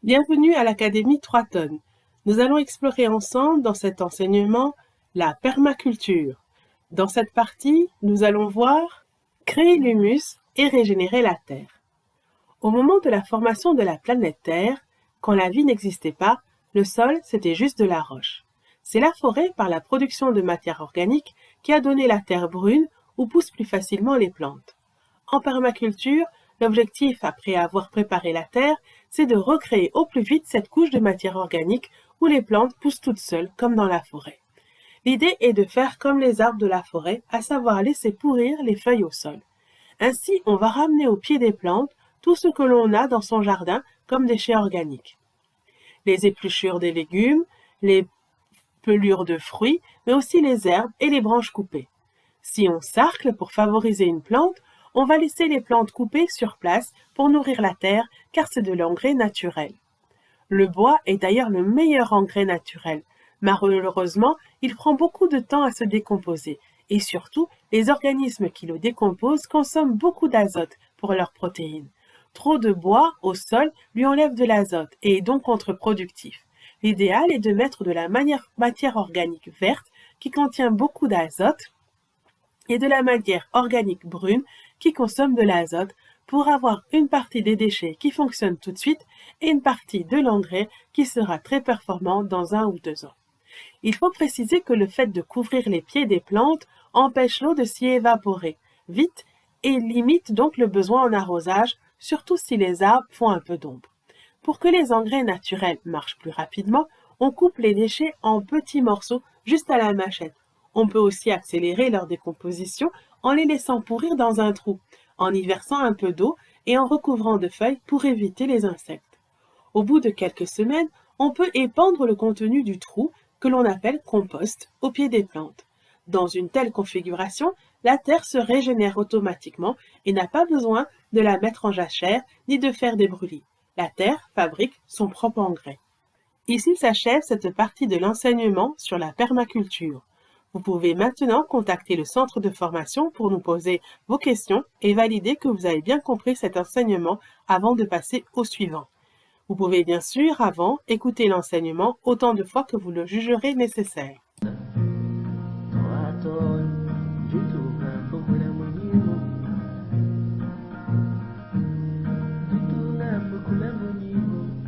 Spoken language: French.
Bienvenue à l'Académie 3 tonnes. Nous allons explorer ensemble dans cet enseignement la permaculture. Dans cette partie, nous allons voir créer l'humus et régénérer la Terre. Au moment de la formation de la planète Terre, quand la vie n'existait pas, le sol c'était juste de la roche. C'est la forêt par la production de matière organique qui a donné la terre brune où poussent plus facilement les plantes. En permaculture, l'objectif, après avoir préparé la terre, c'est de recréer au plus vite cette couche de matière organique où les plantes poussent toutes seules, comme dans la forêt. L'idée est de faire comme les arbres de la forêt, à savoir laisser pourrir les feuilles au sol. Ainsi, on va ramener au pied des plantes tout ce que l'on a dans son jardin comme déchets organiques. Les épluchures des légumes, les pelures de fruits, mais aussi les herbes et les branches coupées. Si on sarcle pour favoriser une plante, on va laisser les plantes coupées sur place pour nourrir la terre car c'est de l'engrais naturel. Le bois est d'ailleurs le meilleur engrais naturel. Malheureusement, il prend beaucoup de temps à se décomposer et surtout, les organismes qui le décomposent consomment beaucoup d'azote pour leurs protéines. Trop de bois au sol lui enlève de l'azote et est donc contre-productif. L'idéal est de mettre de la matière organique verte qui contient beaucoup d'azote et de la matière organique brune qui consomme de l'azote pour avoir une partie des déchets qui fonctionne tout de suite et une partie de l'engrais qui sera très performant dans 1 ou 2 ans. Il faut préciser que le fait de couvrir les pieds des plantes empêche l'eau de s'y évaporer vite et limite donc le besoin en arrosage, surtout si les arbres font un peu d'ombre. Pour que les engrais naturels marchent plus rapidement, on coupe les déchets en petits morceaux juste à la machette. On peut aussi accélérer leur décomposition en les laissant pourrir dans un trou, en y versant un peu d'eau et en recouvrant de feuilles pour éviter les insectes. Au bout de quelques semaines, on peut épandre le contenu du trou, que l'on appelle compost, au pied des plantes. Dans une telle configuration, la terre se régénère automatiquement et n'a pas besoin de la mettre en jachère ni de faire des brûlis. La terre fabrique son propre engrais. Ici s'achève cette partie de l'enseignement sur la permaculture. Vous pouvez maintenant contacter le centre de formation pour nous poser vos questions et valider que vous avez bien compris cet enseignement avant de passer au suivant. Vous pouvez bien sûr, avant, écouter l'enseignement autant de fois que vous le jugerez nécessaire.